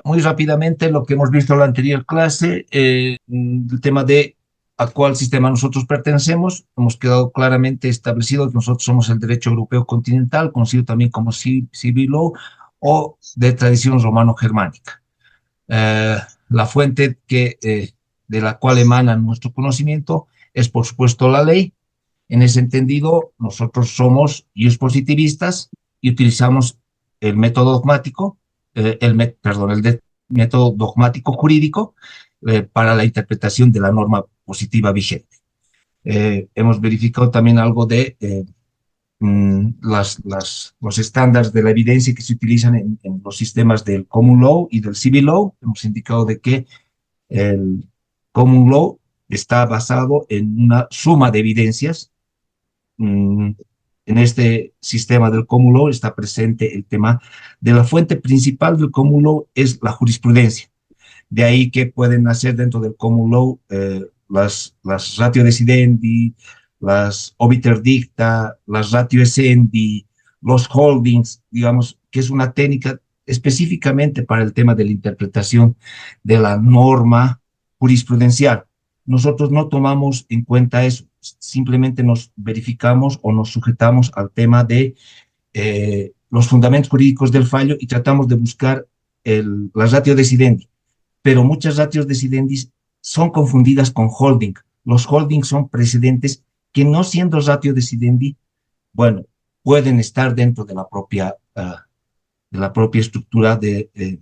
Muy rápidamente, lo que hemos visto en la anterior clase, el tema de a cuál sistema nosotros pertenecemos, hemos quedado claramente establecido que nosotros somos el derecho europeo continental, conocido también como Civil Law o de tradición romano-germánica. Eh, la fuente de la cual emana nuestro conocimiento es, por supuesto, la ley. En ese entendido, nosotros somos positivistas y utilizamos el método dogmático, método dogmático jurídico para la interpretación de la norma positiva vigente. Hemos verificado también algo de los estándares de la evidencia que se utilizan en los sistemas del Common Law y del Civil Law. Hemos indicado de que el Common Law está basado en una suma de evidencias. En este sistema del cúmulo está presente el tema de la fuente principal del cúmulo es la jurisprudencia. De ahí que pueden nacer dentro del cúmulo las ratio decidendi, las obiter dicta, las ratio essendi, los holdings, digamos, que es una técnica específicamente para el tema de la interpretación de la norma jurisprudencial. Nosotros no tomamos en cuenta eso, simplemente nos verificamos o nos sujetamos al tema de los fundamentos jurídicos del fallo y tratamos de buscar la ratio decidendi, pero muchas ratios decidendi son confundidas con holding. Los holdings son precedentes que no siendo ratio decidendi, bueno, pueden estar dentro de la propia estructura de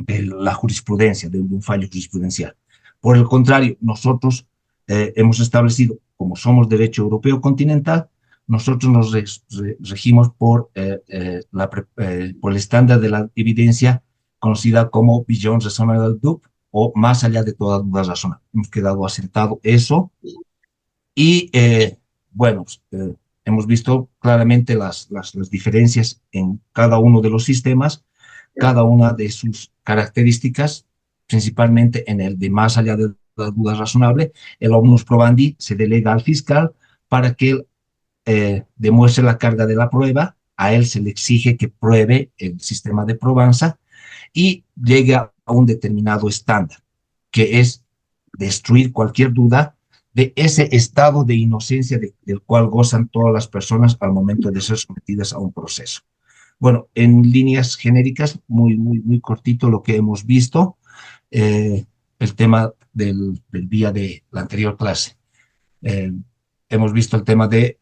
la jurisprudencia, de un fallo jurisprudencial. Por el contrario, nosotros hemos establecido, como somos derecho europeo continental, nosotros nos regimos por el estándar de la evidencia conocida como Beyond Reasonable Doubt o más allá de toda duda razonable. Hemos quedado asentado eso y, bueno, hemos visto claramente las diferencias en cada uno de los sistemas, cada una de sus características, principalmente en el de más allá de la duda razonable. El omnibus probandi se delega al fiscal para que demuestre la carga de la prueba, a él se le exige que pruebe el sistema de probanza y llegue a un determinado estándar, que es destruir cualquier duda de ese estado de inocencia del cual gozan todas las personas al momento de ser sometidas a un proceso. Bueno, en líneas genéricas, muy cortito lo que hemos visto, eh, el tema del día de la anterior clase. Eh, hemos visto el tema del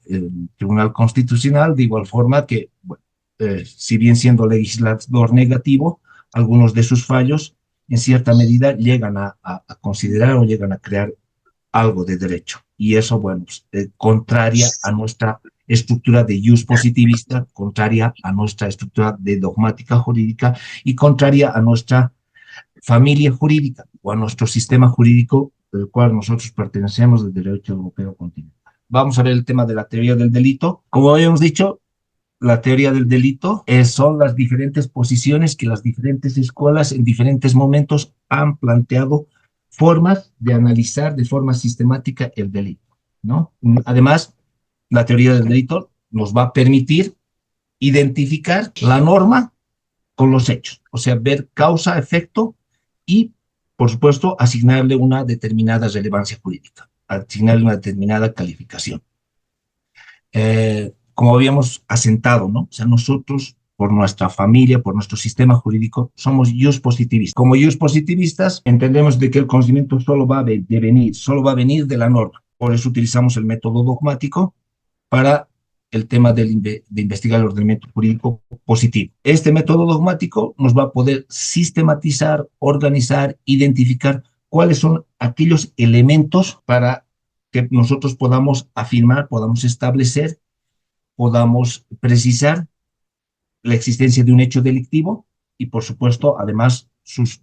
Tribunal Constitucional, de igual forma que, bueno, si bien siendo legislador negativo, algunos de sus fallos en cierta medida llegan a considerar o llegan a crear algo de derecho. Y eso, bueno, pues, contraria a nuestra estructura de jus positivista, contraria a nuestra estructura de dogmática jurídica y contraria a nuestra familia jurídica o a nuestro sistema jurídico del cual nosotros pertenecemos del derecho europeo continental. Vamos a ver el tema de la teoría del delito. Como habíamos dicho, la teoría del delito son las diferentes posiciones que las diferentes escuelas en diferentes momentos han planteado formas de analizar de forma sistemática el delito, ¿no? Además, la teoría del delito nos va a permitir identificar la norma con los hechos, o sea, ver causa, efecto y, por supuesto, asignarle una determinada relevancia jurídica, asignarle una determinada calificación. Como habíamos asentado, ¿no? O sea, nosotros, por nuestra familia, por nuestro sistema jurídico, somos jus positivistas. Como jus positivistas, entendemos de que el conocimiento solo va a venir de la norma. Por eso utilizamos el método dogmático para el tema de investigar el ordenamiento jurídico positivo. Este método dogmático nos va a poder sistematizar, organizar, identificar cuáles son aquellos elementos para que nosotros podamos afirmar, podamos establecer, podamos precisar la existencia de un hecho delictivo y, por supuesto, además, sus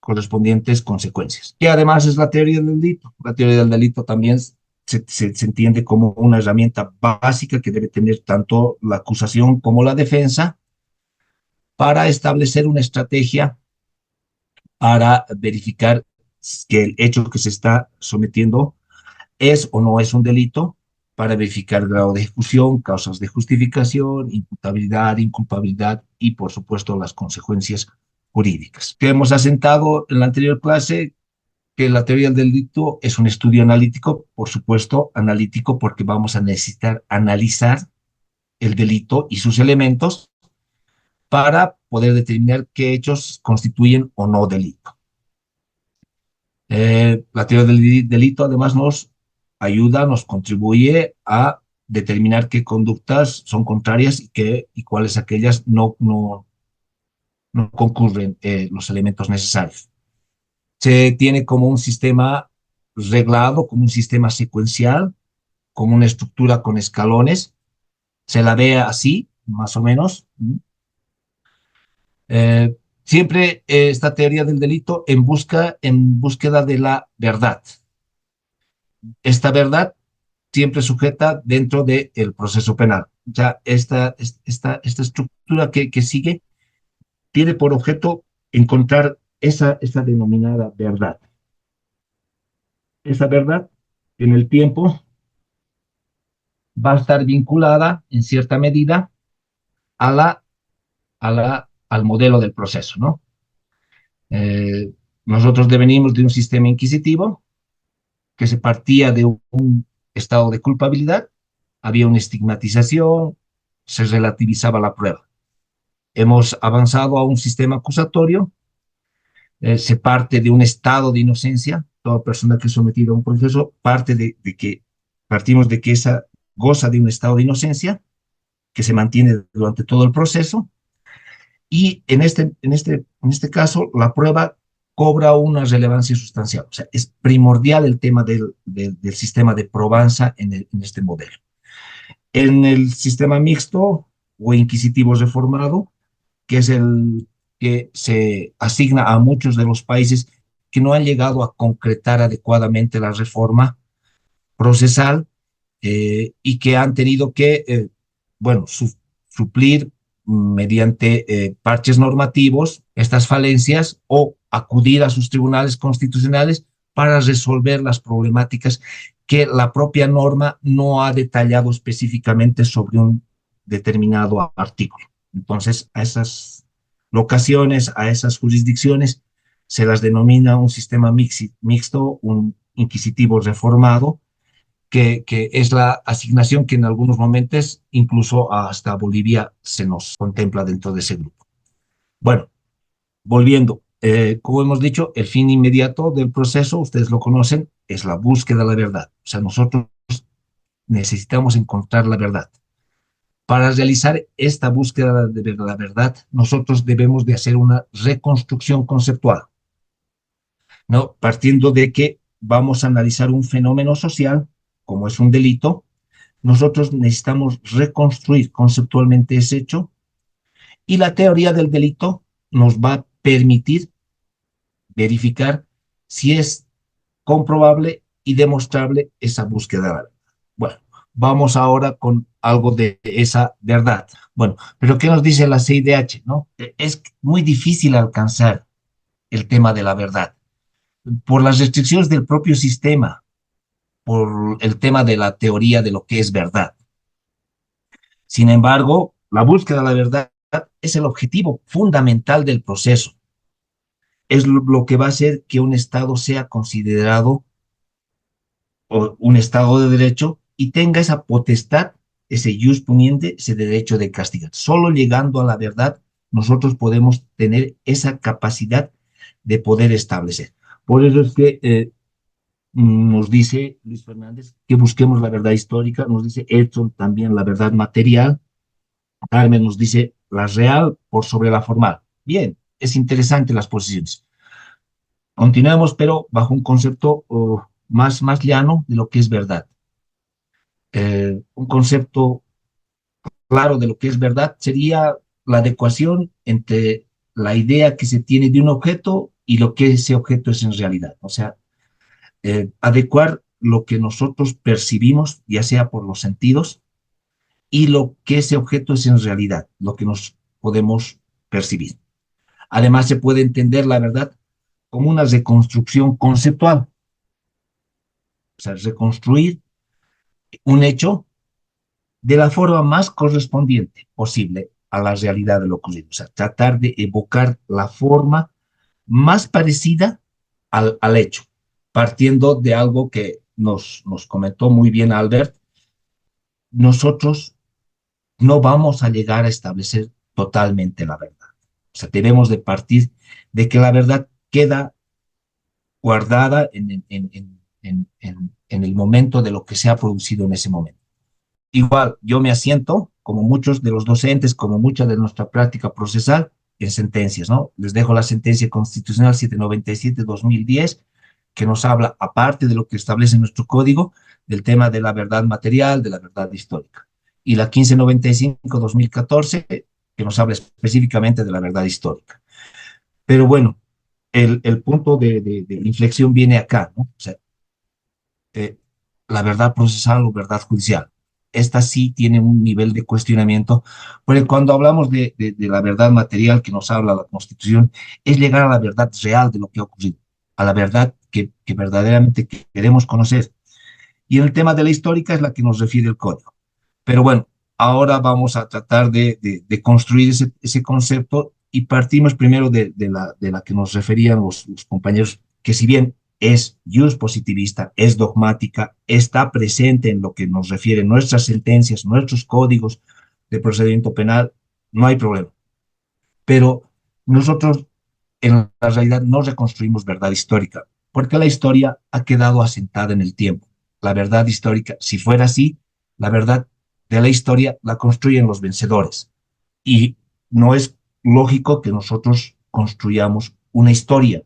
correspondientes consecuencias. Y además es la teoría del delito. La teoría del delito también se entiende como una herramienta básica que debe tener tanto la acusación como la defensa para establecer una estrategia para verificar que el hecho que se está sometiendo es o no es un delito, para verificar el grado de ejecución, causas de justificación, imputabilidad, inculpabilidad y, por supuesto, las consecuencias jurídicas. Que hemos asentado en la anterior clase que la teoría del delito es un estudio analítico, por supuesto, analítico porque vamos a necesitar analizar el delito y sus elementos para poder determinar qué hechos constituyen o no delito. La teoría del delito además nos ayuda, nos contribuye a determinar qué conductas son contrarias y cuáles aquellas no concurren los elementos necesarios. Se tiene como un sistema reglado, como un sistema secuencial, como una estructura con escalones. Se la ve así, más o menos. Siempre esta teoría del delito en búsqueda de la verdad. Esta verdad siempre sujeta dentro del proceso penal. Ya esta estructura que sigue tiene por objeto encontrar esa denominada verdad. Esa verdad en el tiempo va a estar vinculada en cierta medida a al modelo del proceso, ¿no? Eh, Nosotros devenimos de un sistema inquisitivo que se partía de un estado de culpabilidad, había una estigmatización, se relativizaba la prueba. Hemos avanzado a un sistema acusatorio, se parte de un estado de inocencia, toda persona que es sometida a un proceso partimos de que esa goza de un estado de inocencia que se mantiene durante todo el proceso y en este caso la prueba cobra una relevancia sustancial. O sea, es primordial el tema del sistema de probanza en este modelo. En el sistema mixto o inquisitivo reformado, que es el que se asigna a muchos de los países que no han llegado a concretar adecuadamente la reforma procesal y que han tenido que, bueno, suplir mediante parches normativos estas falencias o acudir a sus tribunales constitucionales para resolver las problemáticas que la propia norma no ha detallado específicamente sobre un determinado artículo. Entonces, a esas locaciones, a esas jurisdicciones, se las denomina un sistema mixto, un inquisitivo reformado, que es la asignación que en algunos momentos incluso hasta Bolivia se nos contempla dentro de ese grupo. Bueno, volviendo, como hemos dicho, el fin inmediato del proceso, ustedes lo conocen, es la búsqueda de la verdad. O sea, nosotros necesitamos encontrar la verdad. Para realizar esta búsqueda de la verdad, nosotros debemos de hacer una reconstrucción conceptual, ¿no? Partiendo de que vamos a analizar un fenómeno social, como es un delito, nosotros necesitamos reconstruir conceptualmente ese hecho y la teoría del delito nos va a permitir verificar si es comprobable y demostrable esa búsqueda. Bueno, vamos ahora con algo de esa verdad. Bueno, pero ¿qué nos dice la CIDH? ¿No? Es muy difícil alcanzar el tema de la verdad por las restricciones del propio sistema, por el tema de la teoría de lo que es verdad. Sin embargo, la búsqueda de la verdad es el objetivo fundamental del proceso. Es lo que va a hacer que un Estado sea considerado un Estado de derecho y tenga esa potestad, ese jus puniendi, ese derecho de castigar. Solo llegando a la verdad, nosotros podemos tener esa capacidad de poder establecer. Por eso es que nos dice Luis Fernández que busquemos la verdad histórica, nos dice Edson también la verdad material, Carmen nos dice la real por sobre la formal. Bien, es interesante las posiciones. Continuemos, pero bajo un concepto más llano de lo que es verdad. Un concepto claro de lo que es verdad sería la adecuación entre la idea que se tiene de un objeto y lo que ese objeto es en realidad. O sea, adecuar lo que nosotros percibimos, ya sea por los sentidos, y lo que ese objeto es en realidad, lo que nos podemos percibir. Además, se puede entender la verdad como una reconstrucción conceptual, o sea, reconstruir un hecho de la forma más correspondiente posible a la realidad de lo ocurrido, o sea, tratar de evocar la forma más parecida al hecho, partiendo de algo que nos comentó muy bien Albert. Nosotros no vamos a llegar a establecer totalmente la verdad. O sea, debemos de partir de que la verdad queda guardada en el momento de lo que se ha producido en ese momento. Igual, yo me asiento, como muchos de los docentes, como mucha de nuestra práctica procesal, en sentencias, ¿no? Les dejo la sentencia constitucional 797-2010, que nos habla, aparte de lo que establece nuestro código, del tema de la verdad material, de la verdad histórica. Y la 1595-2014, que nos habla específicamente de la verdad histórica. Pero bueno, el punto de inflexión viene acá, ¿no? O sea, eh, la verdad procesal o verdad judicial. Esta sí tiene un nivel de cuestionamiento, porque cuando hablamos de la verdad material que nos habla la Constitución, es llegar a la verdad real de lo que ha ocurrido, a la verdad que verdaderamente queremos conocer. Y en el tema de la histórica es la que nos refiere el código. Pero bueno, ahora vamos a tratar de construir ese concepto y partimos primero de la que nos referían los compañeros, que si bien es jus positivista, es dogmática, está presente en lo que nos refieren nuestras sentencias, nuestros códigos de procedimiento penal, no hay problema. Pero nosotros en la realidad no reconstruimos verdad histórica, porque la historia ha quedado asentada en el tiempo. La verdad histórica, si fuera así, la verdad de la historia la construyen los vencedores. Y no es lógico que nosotros construyamos una historia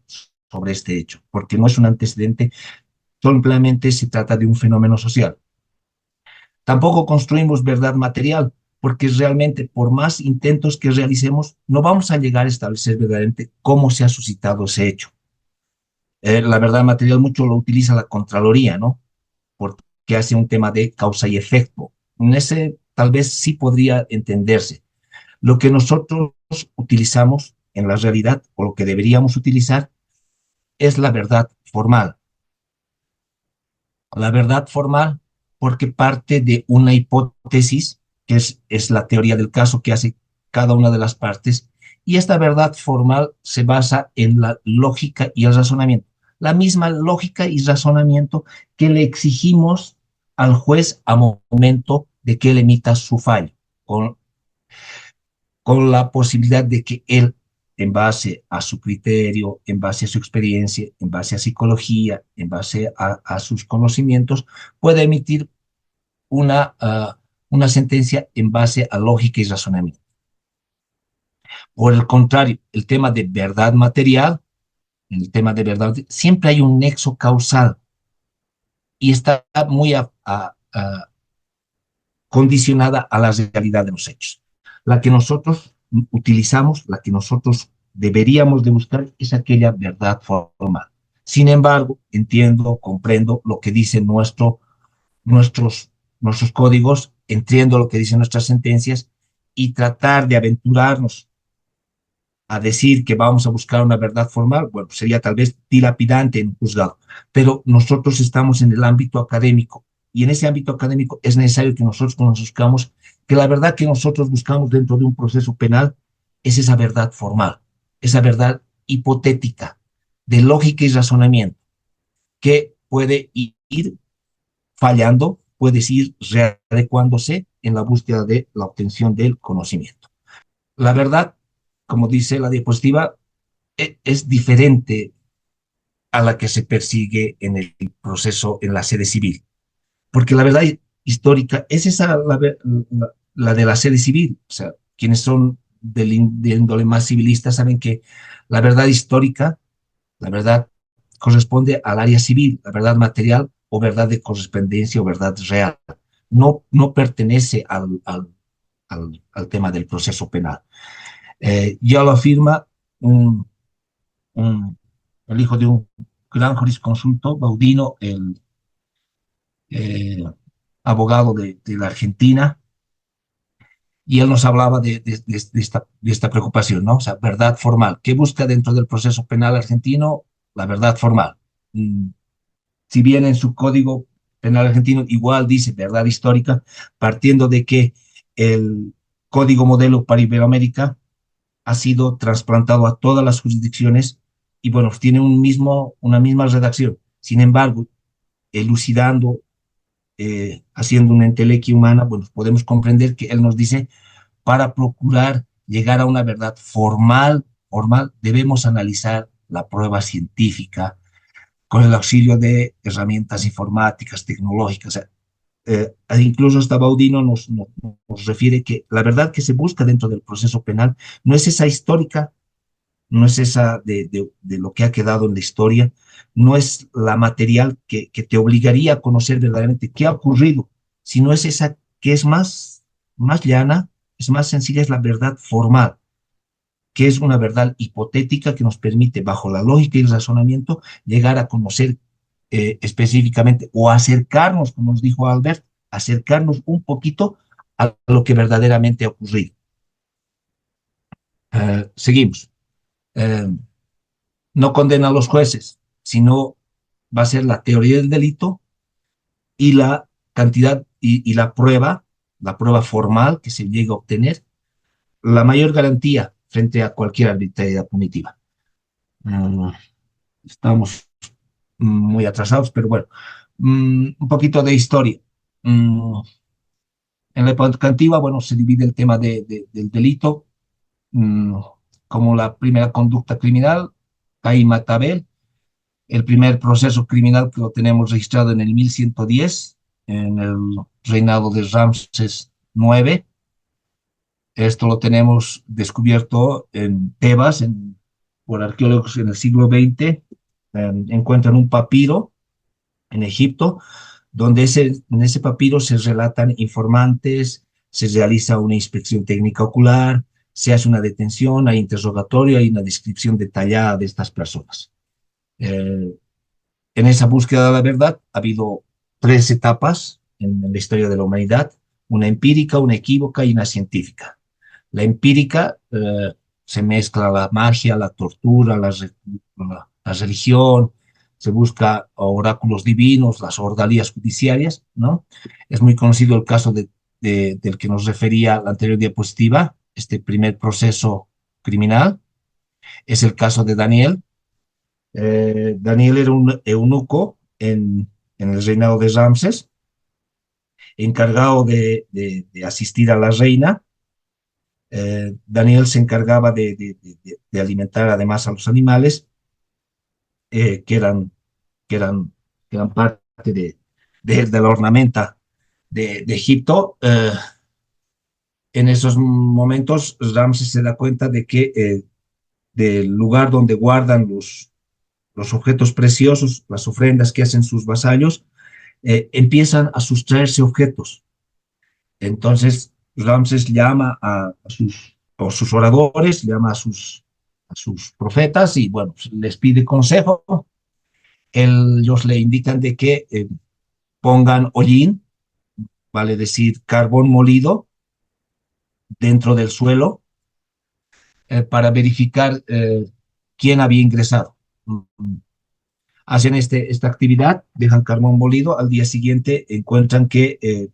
sobre este hecho, porque no es un antecedente, simplemente se trata de un fenómeno social. Tampoco construimos verdad material, porque realmente por más intentos que realicemos, no vamos a llegar a establecer verdaderamente cómo se ha suscitado ese hecho. La verdad material mucho lo utiliza la Contraloría, ¿no? Porque hace un tema de causa y efecto. En ese tal vez sí podría entenderse. Lo que nosotros utilizamos en la realidad, o lo que deberíamos utilizar, es la verdad formal. La verdad formal porque parte de una hipótesis, que es la teoría del caso que hace cada una de las partes, y esta verdad formal se basa en la lógica y el razonamiento. La misma lógica y razonamiento que le exigimos al juez a momento de que él emita su fallo, con la posibilidad de que él, en base a su criterio, en base a su experiencia, en base a psicología, en base a sus conocimientos, pueda emitir una sentencia en base a lógica y razonamiento. Por el contrario, el tema de verdad material, en el tema de verdad, siempre hay un nexo causal y está muy condicionada a la realidad de los hechos. La que nosotros utilizamos, la que nosotros deberíamos de buscar es aquella verdad formal. Sin embargo, entiendo, comprendo lo que dicen nuestros códigos, entiendo lo que dicen nuestras sentencias y tratar de aventurarnos a decir que vamos a buscar una verdad formal, bueno, sería tal vez dilapidante en un juzgado, pero nosotros estamos en el ámbito académico y en ese ámbito académico es necesario que nosotros conozcamos que la verdad que nosotros buscamos dentro de un proceso penal es esa verdad formal, esa verdad hipotética, de lógica y razonamiento, que puede ir fallando, puede ir readecuándose en la búsqueda de la obtención del conocimiento. La verdad, como dice la diapositiva, es diferente a la que se persigue en el proceso, en la sede civil. Porque la verdad histórica es esa, la de la sede civil. O sea, quienes son de índole más civilista saben que la verdad histórica, la verdad corresponde al área civil, la verdad material o verdad de correspondencia o verdad real. No pertenece al tema del proceso penal. Ya lo afirma un, un, el hijo de un gran jurisconsulto, Baudino, el eh, abogado de la Argentina, y él nos hablaba de esta preocupación, ¿no? O sea, verdad formal. ¿Qué busca dentro del proceso penal argentino? La verdad formal. Si bien en su código penal argentino igual dice verdad histórica, partiendo de que el, código modelo para Iberoamérica ha sido trasplantado a todas las jurisdicciones y bueno, tiene una misma redacción. Sin embargo, elucidando, haciendo una entelequia humana, bueno, podemos comprender que él nos dice, para procurar llegar a una verdad formal, debemos analizar la prueba científica con el auxilio de herramientas informáticas, tecnológicas. Incluso hasta Baudino nos refiere que la verdad que se busca dentro del proceso penal no es esa histórica, no es esa de lo que ha quedado en la historia, no es la material que te obligaría a conocer verdaderamente qué ha ocurrido, sino es esa que es más llana, es más sencilla, es la verdad formal, que es una verdad hipotética que nos permite, bajo la lógica y el razonamiento, llegar a conocer específicamente o acercarnos, como nos dijo Albert, acercarnos un poquito a lo que verdaderamente ha ocurrido. Seguimos. Eh, no condena a los jueces, sino va a ser la teoría del delito y la cantidad y la prueba formal que se llega a obtener, la mayor garantía frente a cualquier arbitrariedad punitiva. Estamos muy atrasados, pero bueno, un poquito de historia. En la época antigua, bueno, se divide el tema del delito mm, como la primera conducta criminal, Caín mata a Abel, el primer proceso criminal que lo tenemos registrado en el 1110, en el reinado de Ramses IX. Esto lo tenemos descubierto en Tebas, por arqueólogos en el siglo XX. Encuentran un papiro en Egipto, donde en ese papiro se relatan informantes, se realiza una inspección técnica ocular, se hace una detención, hay interrogatorio, hay una descripción detallada de estas personas. Eh, en esa búsqueda de la verdad ha habido tres etapas en la historia de la humanidad, una empírica, una equívoca y una científica. La empírica se mezcla la magia, la tortura, la religión, se busca oráculos divinos, las ordalías judiciarias, ¿no? Es muy conocido el caso del que nos refería la anterior diapositiva, este primer proceso criminal, es el caso de Daniel. Daniel era un eunuco en el reinado de Ramses, encargado de asistir a la reina. Daniel se encargaba de alimentar además a los animales eh, que eran, que eran, que eran parte de la ornamenta de Egipto. En esos momentos Ramses se da cuenta de que del lugar donde guardan los objetos preciosos, las ofrendas que hacen sus vasallos, empiezan a sustraerse objetos. Entonces Ramses llama a sus oradores, llama a sus profetas y bueno, pues, les pide consejo. Ellos le indican de que pongan hollín, vale decir carbón molido, dentro del suelo para verificar quién había ingresado. Hacen esta actividad, dejan carbón molido, al día siguiente encuentran que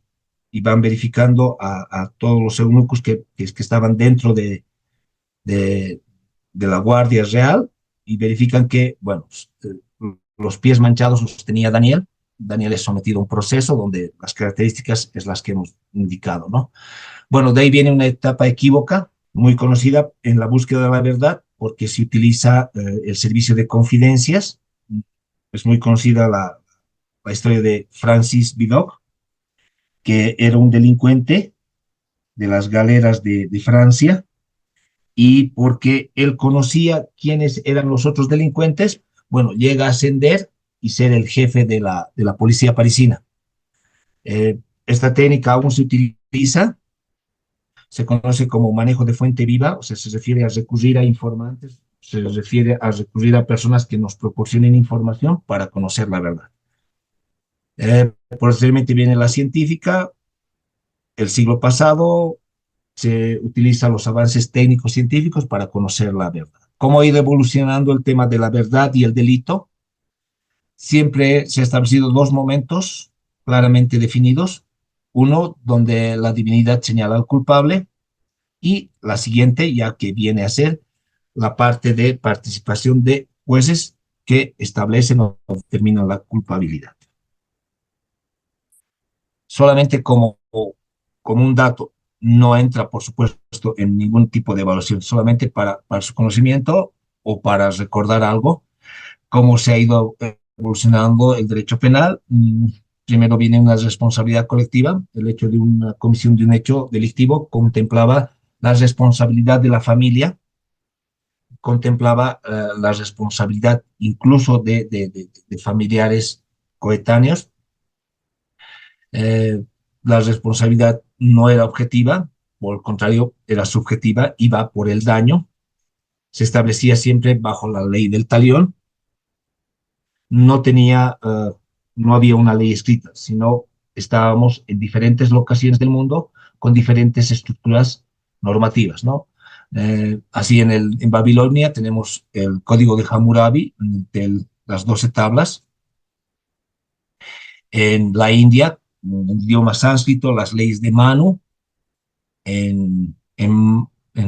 y van verificando a todos los eunucos que estaban dentro de, de la Guardia Real y verifican que, bueno, los pies manchados los tenía Daniel. Daniel es sometido a un proceso donde las características es las que hemos indicado, ¿no? Bueno, de ahí viene una etapa equívoca, muy conocida en la búsqueda de la verdad, porque se utiliza el servicio de confidencias. Es muy conocida la historia de Francis Vidocq, que era un delincuente de las galeras de Francia, y porque él conocía quiénes eran los otros delincuentes, bueno, llega a ascender y ser el jefe de la policía parisina. Esta técnica aún se utiliza, se conoce como manejo de fuente viva, o sea, se refiere a recurrir a informantes, se refiere a recurrir a personas que nos proporcionen información para conocer la verdad. Posteriormente viene la científica. El siglo pasado se utilizan los avances técnicos científicos para conocer la verdad. ¿Cómo ha ido evolucionando el tema de la verdad y el delito? Siempre se han establecido dos momentos claramente definidos. Uno, donde la divinidad señala al culpable, Y la siguiente, ya que viene a ser la parte de participación de jueces que establecen o determinan la culpabilidad. Solamente como un dato, no entra, por supuesto, en ningún tipo de evaluación, solamente para su conocimiento o para recordar algo, cómo se ha ido evolucionando el derecho penal. Primero viene una responsabilidad colectiva. El hecho de una comisión de un hecho delictivo contemplaba la responsabilidad de la familia, contemplaba la responsabilidad incluso de familiares coetáneos. Eh, la responsabilidad no era objetiva, por el contrario, era subjetiva, iba por el daño. Se establecía siempre bajo la ley del talión. No tenía, no había una ley escrita, sino estábamos en diferentes locaciones del mundo con diferentes estructuras normativas, ¿no? Así en Babilonia tenemos el código de Hammurabi, de las 12 tablas. En la India, en el idioma sánscrito, las leyes de Manu. En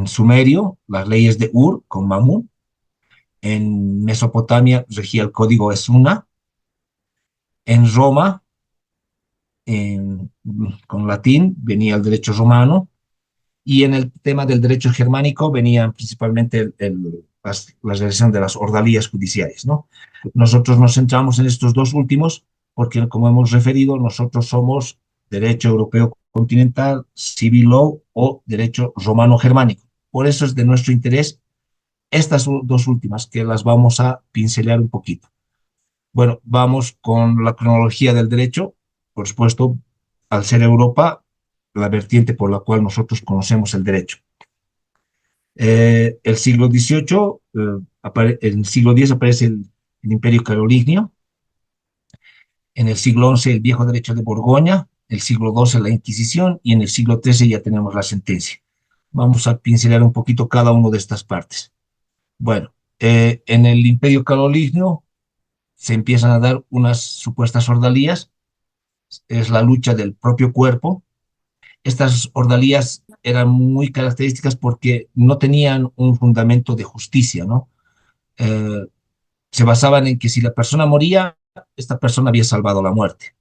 Sumerio, las leyes de Ur con Mamun. En Mesopotamia regía el código Esuna. En Roma, con latín, venía el derecho romano, y en el tema del derecho germánico venían principalmente la realización de las ordalías judiciales, ¿no? Nosotros nos centramos en estos dos últimos porque, como hemos referido, nosotros somos derecho europeo continental, civil law o derecho romano germánico. Por eso es de nuestro interés estas dos últimas, que las vamos a pincelear un poquito. Bueno, vamos con la cronología del derecho. Por supuesto, al ser Europa, la vertiente por la cual nosotros conocemos el derecho. El siglo XVIII, en el siglo X aparece el Imperio Carolingio. En el siglo XI, el viejo derecho de Borgoña. El siglo XII, la Inquisición. Y en el siglo XIII ya tenemos la sentencia. Vamos a pincelar un poquito cada una de estas partes. Bueno, en el Imperio Carolingio se empiezan a dar unas supuestas ordalías. Es la lucha del propio cuerpo. Estas ordalías eran muy características porque no tenían un fundamento de justicia, ¿no? Eh, Se basaban en que si la persona moría, esta persona había salvado la muerte.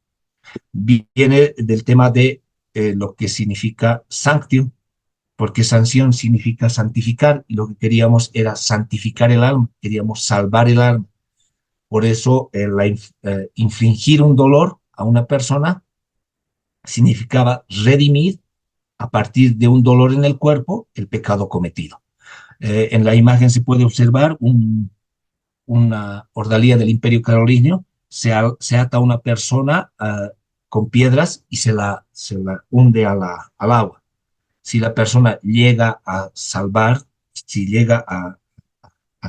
Viene del tema de lo que significa sanctio, porque sanción significa santificar, y lo que queríamos era santificar el alma, queríamos salvar el alma. Por eso infligir un dolor a una persona significaba redimir a partir de un dolor en el cuerpo el pecado cometido. En la imagen se puede observar una ordalía del Imperio Carolingio. Se ata a una persona con piedras y se la hunde al agua. Si la persona llega a salvar, si llega a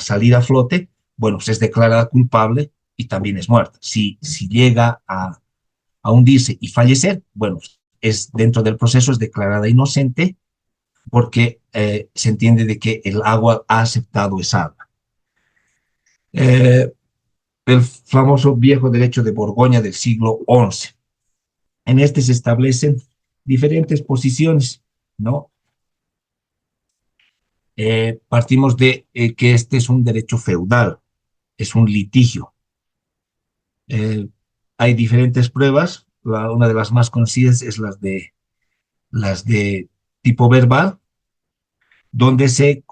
salir a flote, bueno, pues es declarada culpable y también es muerta. Si llega a hundirse y fallecer, bueno, es dentro del proceso es declarada inocente porque se entiende de que el agua ha aceptado esa alma. El famoso viejo derecho de Borgoña del siglo XI. En este se establecen diferentes posiciones, ¿no? Partimos de que este es un derecho feudal, es un litigio. Eh, Hay diferentes pruebas. Una de las más conocidas es las de tipo verbal, donde se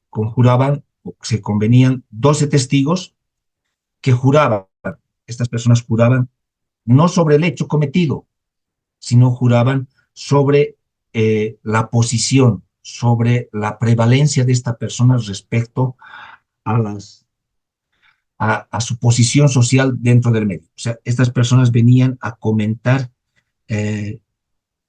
conjuraban o se convenían 12 testigos que juraban. Estas personas juraban no sobre el hecho cometido, sino juraban sobre la posición, sobre la prevalencia de esta persona respecto a su posición social dentro del medio. O sea, estas personas venían a comentar eh,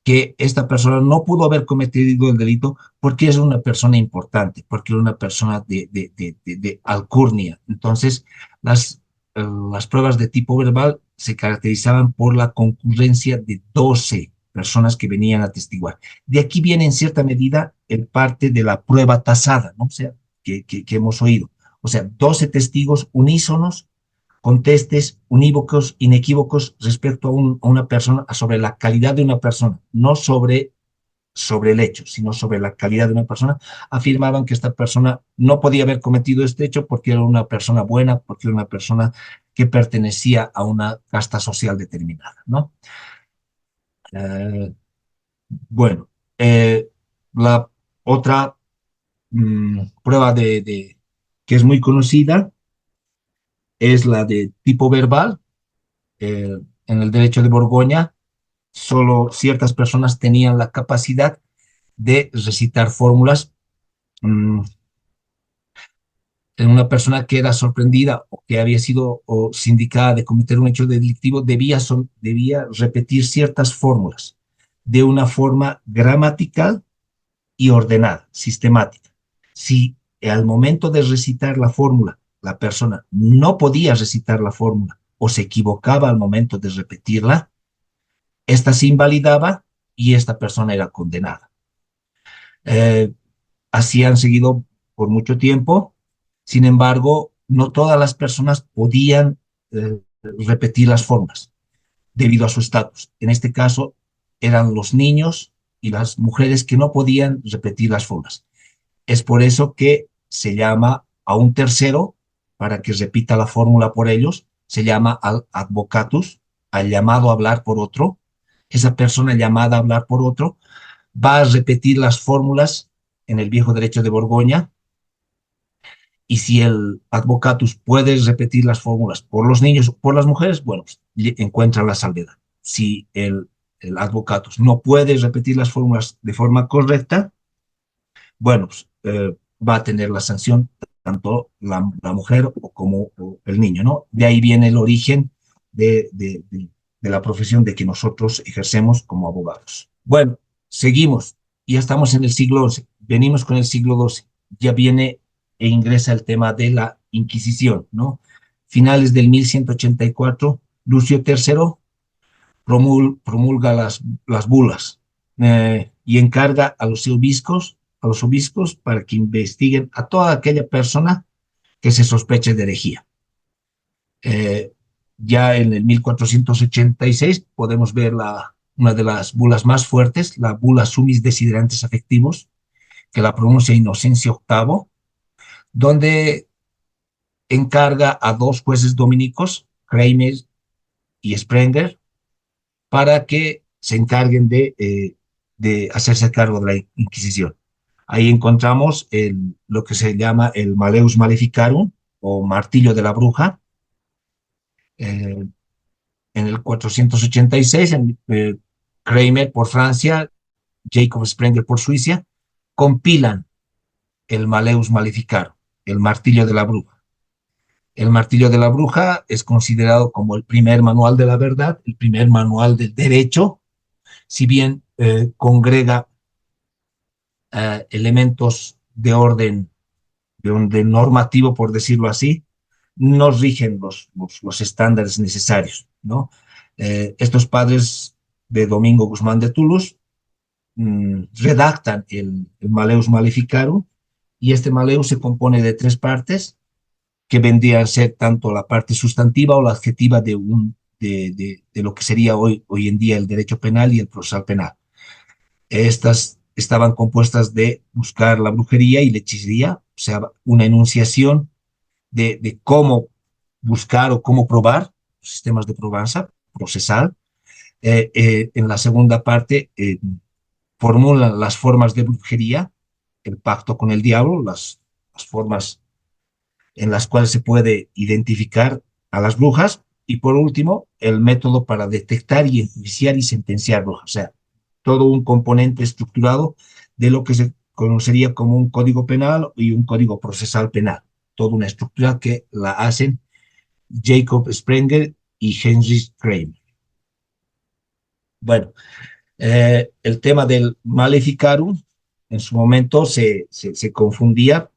que esta persona no pudo haber cometido el delito porque es una persona importante, porque era una persona de alcurnia. Entonces, las pruebas de tipo verbal se caracterizaban por la concurrencia de 12 personas que venían a atestiguar. De aquí viene en cierta medida el parte de la prueba tasada, ¿no? O sea, que hemos oído. O sea, 12 testigos unísonos contestes unívocos, inequívocos respecto a una persona, sobre la calidad de una persona, no sobre sobre el hecho, sino sobre la calidad de una persona, afirmaban que esta persona no podía haber cometido este hecho porque era una persona buena, porque era una persona que pertenecía a una casta social determinada, ¿no? Eh, bueno, la otra prueba que es muy conocida es la de tipo verbal. En el derecho de Borgoña, solo ciertas personas tenían la capacidad de recitar fórmulas. mm, en una persona que era sorprendida o que había sido o sindicada de cometer un hecho delictivo debía repetir ciertas fórmulas de una forma gramatical y ordenada, sistemática. Si al momento de recitar la fórmula la persona no podía recitar la fórmula o se equivocaba al momento de repetirla, esta se invalidaba y esta persona era condenada. Eh, Así han seguido por mucho tiempo. Sin embargo, no todas las personas podían repetir las formas debido a su estatus. En este caso, eran los niños y las mujeres que no podían repetir las formas. Es por eso que se llama a un tercero para que repita la fórmula por ellos, se llama al advocatus, al llamado a hablar por otro. Esa persona llamada a hablar por otro va a repetir las fórmulas en el viejo derecho de Borgoña, y si el advocatus puede repetir las fórmulas por los niños o por las mujeres, bueno, pues, encuentra la salvedad. Si el advocatus no puede repetir las fórmulas de forma correcta, bueno, pues, va a tener la sanción tanto la mujer como o el niño, ¿no? De ahí viene el origen de la profesión de que nosotros ejercemos como abogados. Bueno, seguimos. Ya estamos en el siglo XI. Venimos con el siglo XII. Ya viene e ingresa el tema de la Inquisición, ¿no? Finales del 1184, Lucio III promulga las bulas y encarga a los obispos para que investiguen a toda aquella persona que se sospeche de herejía. Eh, ya en el 1486 podemos ver una de las bulas más fuertes, la bula Sumis Desiderantes Afectivos, que la pronuncia Inocencio VIII, donde encarga a dos jueces dominicos, Kramer y Sprenger, para que se encarguen de hacerse cargo de la Inquisición. Ahí encontramos lo que se llama el Maleus Maleficarum o martillo de la bruja. En el 486, Kramer por Francia, Jacob Sprenger por Suiza, compilan el Maleus Maleficarum, el martillo de la bruja. El martillo de la bruja es considerado como el primer manual de la verdad, el primer manual del derecho, si bien congrega elementos de orden normativo, por decirlo así, no rigen los estándares necesarios, ¿no? Estos padres de Domingo Guzmán de Toulouse redactan el Maleus Maleficarum, y este Maleus se compone de tres partes que vendrían a ser tanto la parte sustantiva o la adjetiva de lo que sería hoy en día el derecho penal y el procesal penal. Estas estaban compuestas de buscar la brujería y la hechicería, o sea, una enunciación de cómo buscar o cómo probar sistemas de probanza procesal. En la segunda parte, formulan las formas de brujería, el pacto con el diablo, las formas en las cuales se puede identificar a las brujas, y por último, el método para detectar y enjuiciar y sentenciar brujas, o sea, todo un componente estructurado de lo que se conocería como un código penal y un código procesal penal, toda una estructura que la hacen Jacob Sprenger y Henry Kramer. Bueno, el tema del maleficarum en su momento se confundía,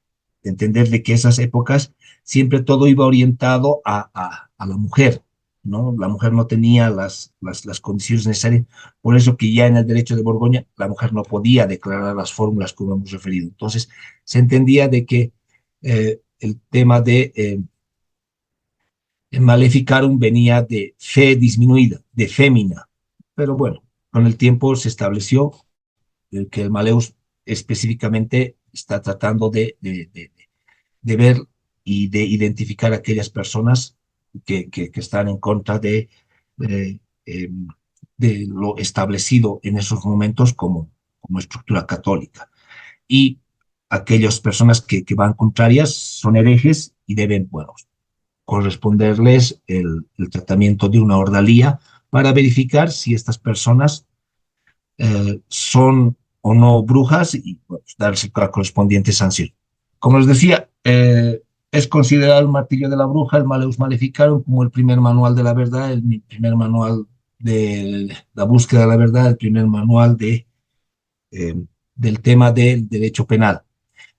de entender de que esas épocas siempre todo iba orientado a la mujer, ¿no? La mujer no tenía las condiciones necesarias, por eso que ya en el derecho de Borgoña la mujer no podía declarar las fórmulas como hemos referido. Entonces se entendía de que el tema de maleficarum venía de fe disminuida, de fémina, pero bueno, con el tiempo se estableció que el Maleus específicamente está tratando de ver y de identificar a aquellas personas que están en contra eh, eh, de lo establecido en esos momentos como estructura católica. Y aquellas personas que van contrarias son herejes y deben, bueno, corresponderles el tratamiento de una ordalía para verificar si estas personas son o no brujas y bueno, darse la correspondiente sanción. Como les decía, es considerado el martillo de la bruja, el Maleus Maleficarum, como el primer manual de la verdad, el primer manual de la búsqueda de la verdad, el primer manual eh, del tema del derecho penal.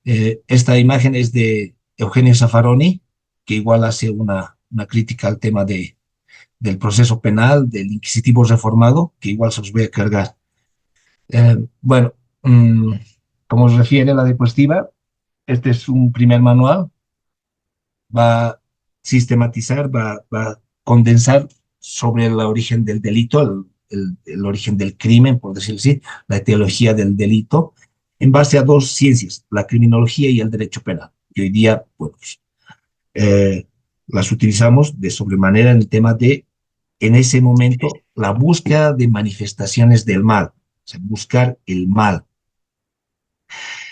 Esta imagen es de Eugenio Zaffaroni, que igual hace una crítica al tema del proceso penal, del inquisitivo reformado, que igual se los voy a cargar. Bueno, mm, como se refiere a la diapositiva, este es un primer manual, va a sistematizar, va a condensar sobre el origen del delito, el origen del crimen, por decirlo así, la etiología del delito, en base a dos ciencias, la criminología y el derecho penal. Y hoy día, pues, eh, las utilizamos de sobremanera en el tema de, en ese momento, la búsqueda de manifestaciones del mal, o sea, buscar el mal,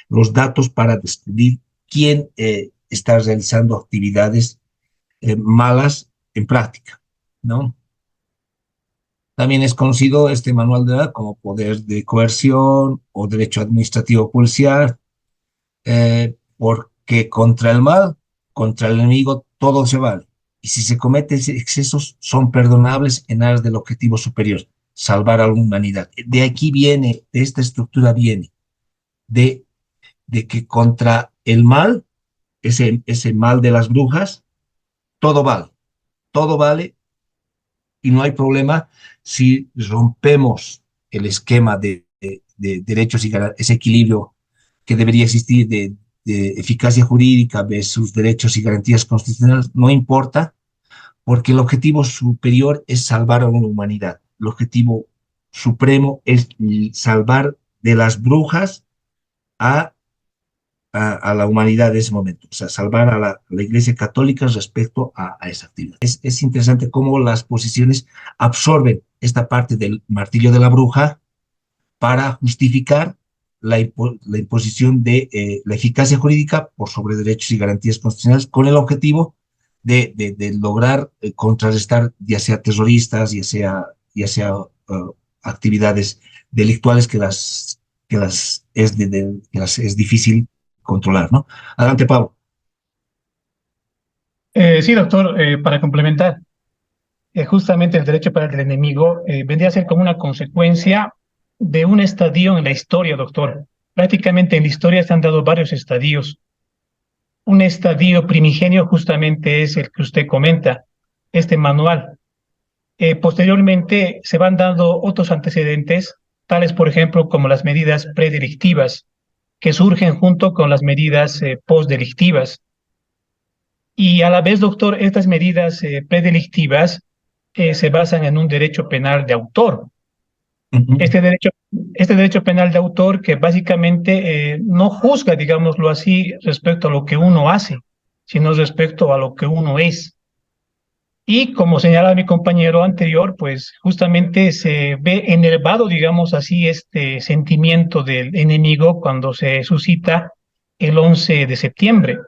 los datos para descubrir quién está realizando actividades malas en práctica, ¿no? También es conocido este manual de edad como poder de coerción o derecho administrativo policial, porque contra el mal, contra el enemigo, todo se vale. Y si se cometen excesos, son perdonables en aras del objetivo superior, salvar a la humanidad. De aquí viene, de esta estructura viene, de, de que contra el mal, ese mal de las brujas, todo vale y no hay problema si rompemos el esquema de derechos y ese equilibrio que debería existir de eficacia jurídica versus derechos y garantías constitucionales, no importa, porque el objetivo superior es salvar a una humanidad. El objetivo supremo es salvar de las brujas a a la humanidad de ese momento, o sea, salvar a la Iglesia Católica respecto a esa actividad. Es interesante cómo las posiciones absorben esta parte del martillo de la bruja para justificar la imposición de la eficacia jurídica por sobre derechos y garantías constitucionales con el objetivo de lograr contrarrestar ya sea terroristas, ya sea actividades delictuales que las es difícil controlar, ¿no? Adelante, Pablo. Sí, doctor, para complementar, justamente el derecho para el enemigo vendría a ser como una consecuencia de un estadio en la historia, doctor. Prácticamente en la historia se han dado varios estadios. Un estadio primigenio justamente es el que usted comenta, este manual. Posteriormente se van dando otros antecedentes, tales por ejemplo como las medidas predelictivas, que surgen junto con las medidas postdelictivas. Y a la vez, doctor, estas medidas predelictivas se basan en un derecho penal de autor. Uh -huh. Este derecho, este derecho penal de autor que básicamente no juzga, digámoslo así, respecto a lo que uno hace, sino respecto a lo que uno es. Y como señala mi compañero anterior, pues justamente se ve enervado, digamos así, este sentimiento del enemigo cuando se suscita el 11 de septiembre.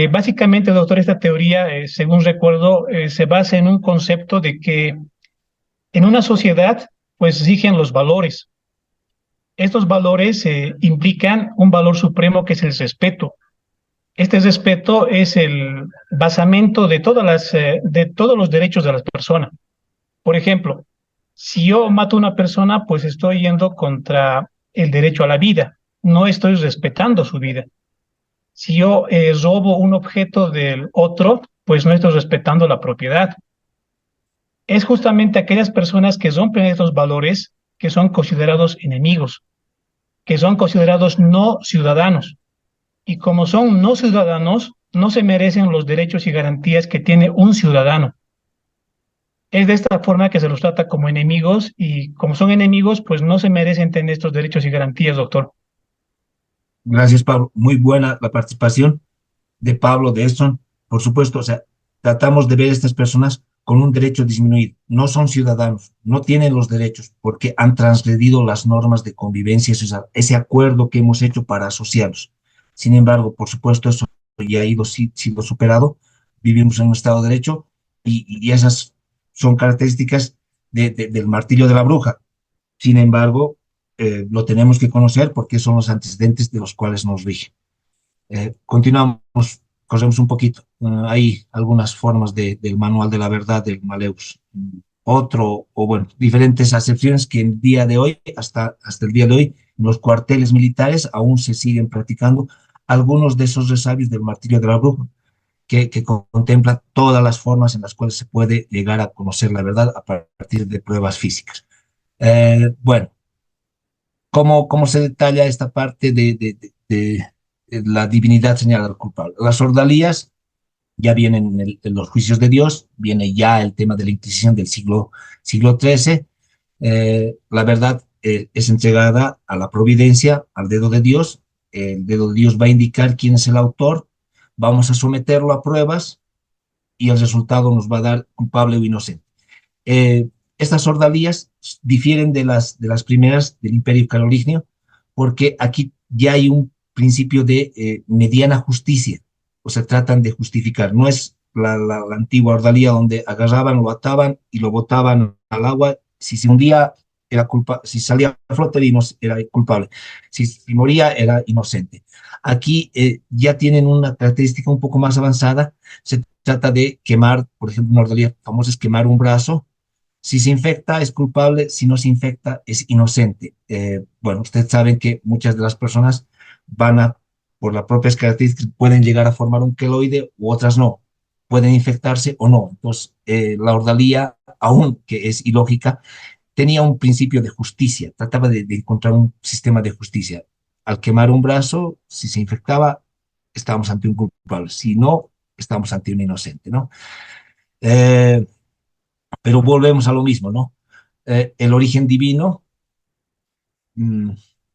Básicamente, doctor, esta teoría, según recuerdo, se basa en un concepto de que en una sociedad, pues rigen los valores. Estos valores implican un valor supremo que es el respeto. Este respeto es el basamento de de todos los derechos de las personas. Por ejemplo, si yo mato a una persona, pues estoy yendo contra el derecho a la vida. No estoy respetando su vida. Si yo robo un objeto del otro, pues no estoy respetando la propiedad. Es justamente aquellas personas que rompen estos valores que son considerados enemigos, que son considerados no ciudadanos. Y como son no ciudadanos, no se merecen los derechos y garantías que tiene un ciudadano. Es de esta forma que se los trata como enemigos y como son enemigos, pues no se merecen tener estos derechos y garantías, doctor. Gracias, Pablo. Muy buena la participación de Pablo, de Edson. Por supuesto, o sea, tratamos de ver a estas personas con un derecho disminuido. No son ciudadanos, no tienen los derechos porque han transgredido las normas de convivencia, ese acuerdo que hemos hecho para asociarlos. Sin embargo, por supuesto, eso ya ha sido superado. Vivimos en un Estado de Derecho y esas son características del martillo de la bruja. Sin embargo, lo tenemos que conocer porque son los antecedentes de los cuales nos rigen. Continuamos, corremos un poquito. Hay algunas formas del manual de la verdad del Maleus. Otro, o bueno, diferentes acepciones que en día de hoy, hasta el día de hoy, en los cuarteles militares aún se siguen practicando algunos de esos resabios del martillo de la bruja, que contempla todas las formas en las cuales se puede llegar a conocer la verdad a partir de pruebas físicas. Bueno, ¿cómo se detalla esta parte de la divinidad señalada al culpable? Las ordalías ya vienen en los juicios de Dios, viene ya el tema de la Inquisición del siglo XIII. La verdad es entregada a la providencia, al dedo de Dios. El dedo de Dios va a indicar quién es el autor. Vamos a someterlo a pruebas y el resultado nos va a dar culpable o inocente. Eh, Estas ordalías difieren de las primeras del Imperio Carolingio porque aquí ya hay un principio de mediana justicia, o sea, tratan de justificar. No es la antigua ordalía donde agarraban, lo ataban y lo botaban al agua. Si se hundía, era culpa, si salía a flote era culpable, si moría, era inocente. Aquí ya tienen una característica un poco más avanzada. Se trata de quemar, por ejemplo, una ordalía famosa es quemar un brazo. Si se infecta es culpable, si no se infecta es inocente. Bueno, ustedes saben que muchas de las personas van a, por las propias características, pueden llegar a formar un queloide u otras no. Pueden infectarse o no. Entonces, la ordalía, aun que es ilógica, tenía un principio de justicia, trataba de encontrar un sistema de justicia. Al quemar un brazo, si se infectaba, estábamos ante un culpable, si no, estábamos ante un inocente, ¿no? Eh, pero volvemos a lo mismo, ¿no? El origen divino mm,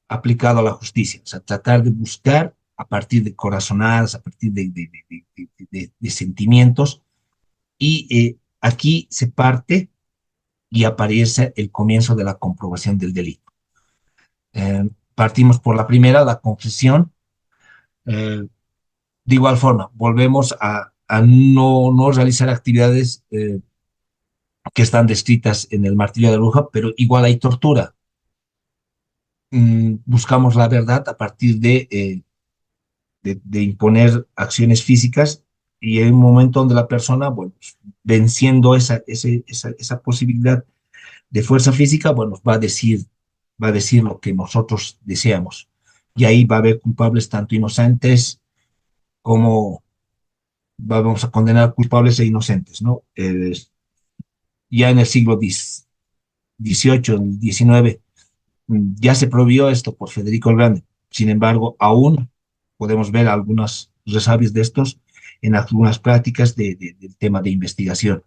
aplicado a la justicia, o sea, tratar de buscar a partir de corazonadas, a partir de sentimientos, y aquí se parte y aparece el comienzo de la comprobación del delito. Partimos por la primera, la confesión. Eh, de igual forma, volvemos a no realizar actividades que están descritas en el martillo de la bruja, pero igual hay tortura. Buscamos la verdad a partir de imponer acciones físicas y hay un momento donde la persona, bueno, pues, venciendo esa posibilidad de fuerza física, bueno, va a decir lo que nosotros deseamos. Y ahí va a haber culpables tanto inocentes como vamos a condenar culpables e inocentes, ¿no? Ya en el siglo XVIII, XIX, ya se prohibió esto por Federico el Grande. Sin embargo, aún podemos ver algunos resabios de estos en algunas prácticas del tema de investigación.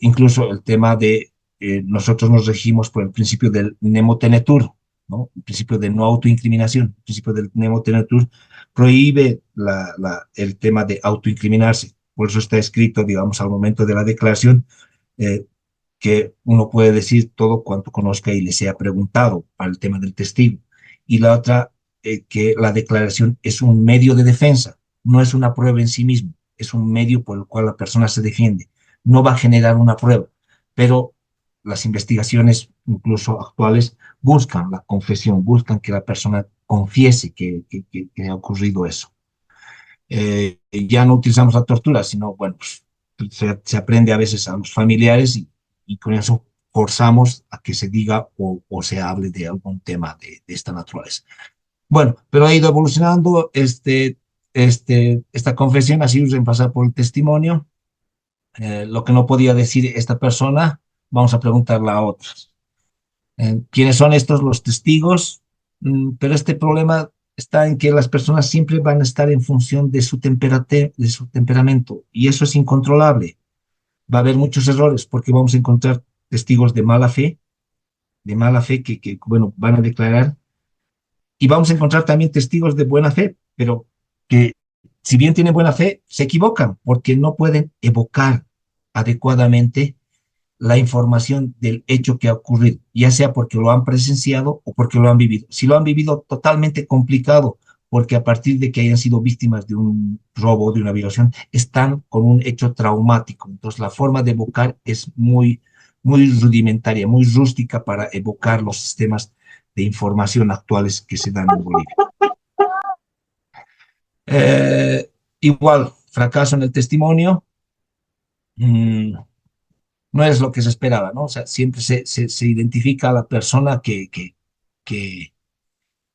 Incluso el tema de nosotros nos regimos por el principio del nemo tenetur, ¿no? El principio de no autoincriminación. El principio del nemo tenetur prohíbe el tema de autoincriminarse. Por eso está escrito, digamos, al momento de la declaración, eh, que uno puede decir todo cuanto conozca y le sea preguntado para el tema del testigo. Y la otra, que la declaración es un medio de defensa, no es una prueba en sí mismo, es un medio por el cual la persona se defiende. No va a generar una prueba, pero las investigaciones, incluso actuales, buscan la confesión, buscan que la persona confiese que ha ocurrido eso. Ya no utilizamos la tortura, sino, bueno, pues, se aprende a veces a los familiares y con eso forzamos a que se diga o se hable de algún tema de esta naturaleza. Bueno, pero ha ido evolucionando esta confesión, ha sido reemplazada por el testimonio. Lo que no podía decir esta persona, vamos a preguntarla a otros. ¿Quiénes son estos los testigos? Pero este problema está en que las personas siempre van a estar en función de su temperamento y eso es incontrolable. va a haber muchos errores porque vamos a encontrar testigos de mala fe bueno, van a declarar, y vamos a encontrar también testigos de buena fe, pero que si bien tienen buena fe, se equivocan porque no pueden evocar adecuadamente la información del hecho que ha ocurrido, ya sea porque lo han presenciado o porque lo han vivido. Si lo han vivido, totalmente complicado, porque a partir de que hayan sido víctimas de un robo o de una violación, están con un hecho traumático. Entonces, la forma de evocar es muy rudimentaria, muy rústica para evocar los sistemas de información actuales que se dan en Bolivia. Igual, fracaso en el testimonio. No es lo que se esperaba, ¿no? O sea, siempre se identifica a la persona que,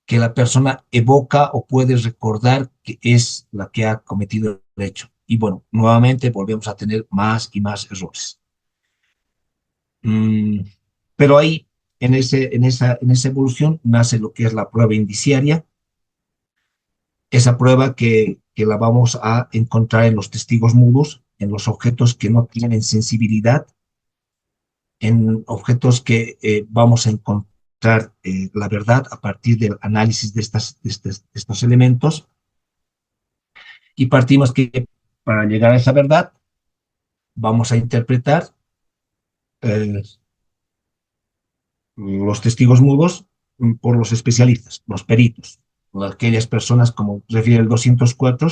que la persona evoca o puede recordar que es la que ha cometido el hecho. Y bueno, nuevamente volvemos a tener más y más errores. Mm, pero ahí, en esa evolución, nace lo que es la prueba indiciaria, esa prueba que la vamos a encontrar en los testigos mudos, en los objetos que no tienen sensibilidad, en objetos que vamos a encontrar la verdad a partir del análisis de estos elementos, y partimos que para llegar a esa verdad vamos a interpretar eh, los testigos mudos por los especialistas, los peritos, aquellas personas, como refiere el 204,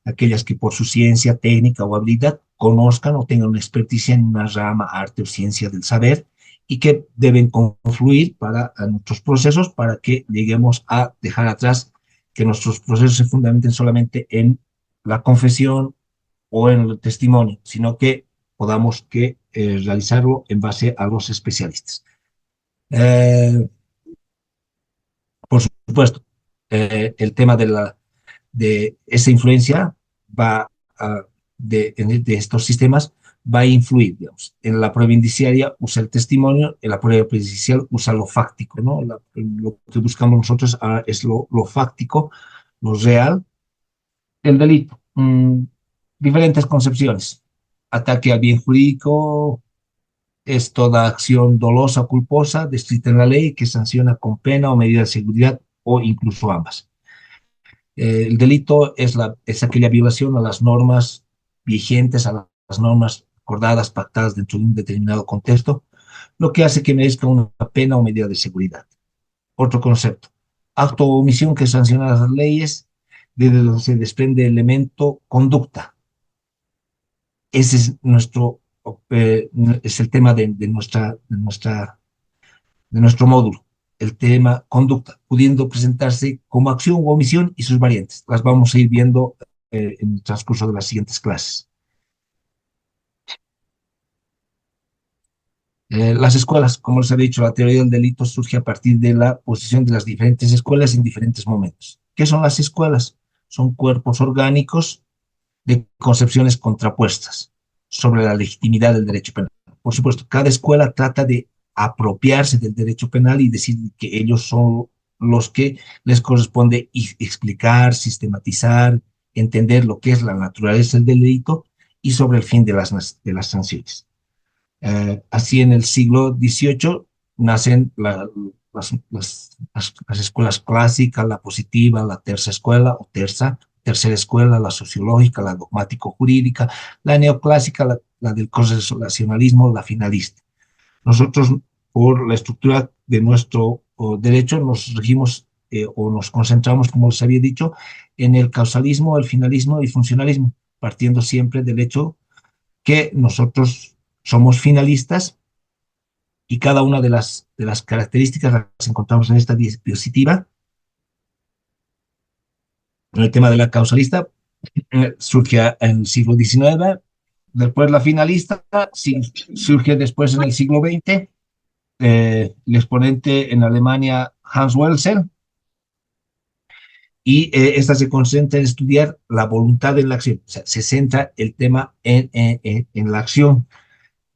aquellas que por su ciencia, técnica o habilidad conozcan o tengan una experticia en una rama, arte o ciencia del saber, y que deben confluir para nuestros procesos para que lleguemos a dejar atrás que nuestros procesos se fundamenten solamente en la confesión o en el testimonio, sino que podamos realizarlo en base a los especialistas. Eh, por supuesto, el tema de esa influencia va a, de estos sistemas va a influir, digamos. En la prueba indiciaria usa el testimonio, en la prueba pericial usa lo fáctico, ¿no? Lo que buscamos nosotros es lo fáctico, lo real. El delito, diferentes concepciones. Ataque al bien jurídico es toda acción dolosa o culposa descrita en la ley que sanciona con pena o medida de seguridad o incluso ambas. El delito es aquella violación a las normas vigentes, a las normas acordadas, pactadas dentro de un determinado contexto, lo que hace que merezca una pena o medida de seguridad. Otro concepto, acto o omisión que sanciona las leyes, de donde se desprende el elemento conducta. Ese es es el tema de nuestro módulo, el tema conducta, pudiendo presentarse como acción o omisión y sus variantes. Las vamos a ir viendo en el transcurso de las siguientes clases. Las escuelas, como les había dicho, la teoría del delito surge a partir de la posición de las diferentes escuelas en diferentes momentos. ¿Qué son las escuelas? Son cuerpos orgánicos de concepciones contrapuestas sobre la legitimidad del derecho penal. Por supuesto, cada escuela trata de apropiarse del derecho penal y decir que ellos son los que les corresponde explicar, sistematizar, entender lo que es la naturaleza del delito y sobre el fin de las sanciones. Así en el siglo XVIII nacen las escuelas clásicas, la positiva, la tercera escuela o tercera escuela, la sociológica, la dogmático-jurídica, la neoclásica, la del correlacionalismo, la finalista. Nosotros, por la estructura de nuestro derecho, nos regimos o nos concentramos, como les había dicho, en el causalismo, el finalismo y funcionalismo, partiendo siempre del hecho que nosotros somos finalistas y cada una de las características las encontramos en esta diapositiva. En el tema de la causalista surge en el siglo XIX, después la finalista surge después en el siglo XX, el exponente en Alemania Hans Welser, y esta se concentra en estudiar la voluntad en la acción, o sea, se centra el tema en la acción.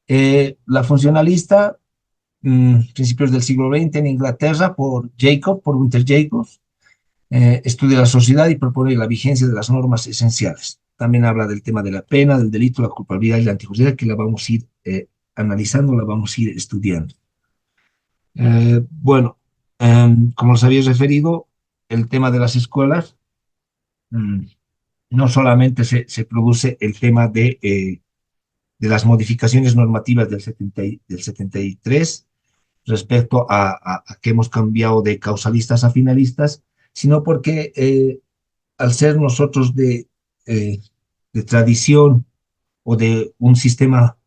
La funcionalista, principios del siglo XX en Inglaterra, por Winter Jacobs, estudia la sociedad y propone la vigencia de las normas esenciales. también habla del tema de la pena, del delito, la culpabilidad y la antijusticia, que la vamos a ir analizando, la vamos a ir estudiando. Bueno, como os habéis referido, el tema de las escuelas, mm, no solamente se produce el tema de las modificaciones normativas del 73 respecto a que hemos cambiado de causalistas a finalistas, sino porque al ser nosotros de tradición o de un sistema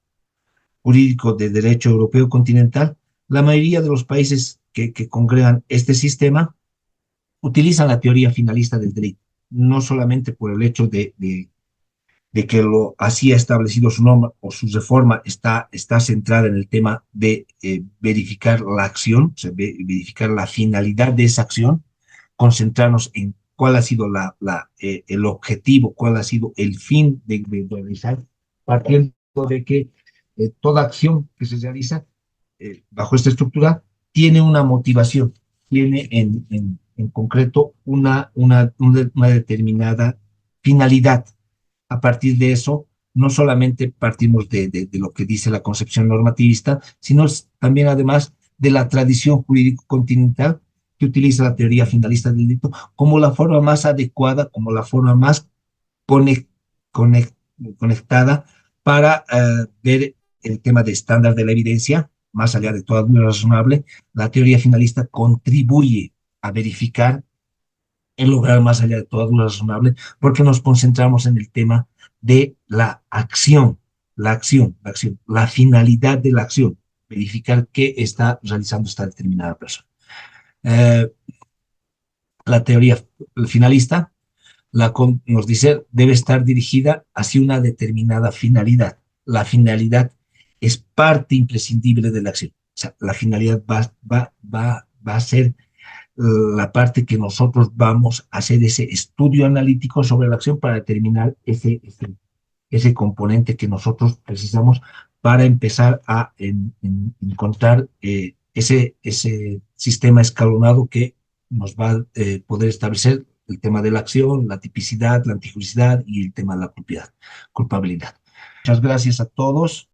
jurídico de derecho europeo continental, la mayoría de los países que congregan este sistema utilizan la teoría finalista del delito, no solamente por el hecho de que lo así ha establecido su norma o su reforma está centrada en el tema de verificar la acción, o sea, verificar la finalidad de esa acción, concentrarnos en cuál ha sido el objetivo, cuál ha sido el fin de realizar, partiendo de que toda acción que se realiza bajo esta estructura tiene una motivación, tiene en concreto una determinada finalidad. A partir de eso, no solamente partimos de lo que dice la concepción normativista, sino también además de la tradición jurídico-continental que utiliza la teoría finalista del delito como la forma más adecuada, como la forma más conect, conect, conectada para ver el tema de estándar de la evidencia, más allá de toda duda razonable. La teoría finalista contribuye a verificar en lograr más allá de toda duda razonable, porque nos concentramos en el tema de la acción, la finalidad de la acción, verificar qué está realizando esta determinada persona. La teoría finalista nos dice debe estar dirigida hacia una determinada finalidad. La finalidad es parte imprescindible de la acción. O sea, la finalidad va a ser la parte que nosotros vamos a hacer ese estudio analítico sobre la acción para determinar ese componente que nosotros precisamos para empezar a encontrar ese sistema escalonado que nos va a poder establecer el tema de la acción, la tipicidad, la antijusticia y el tema de la culpabilidad. Muchas gracias a todos.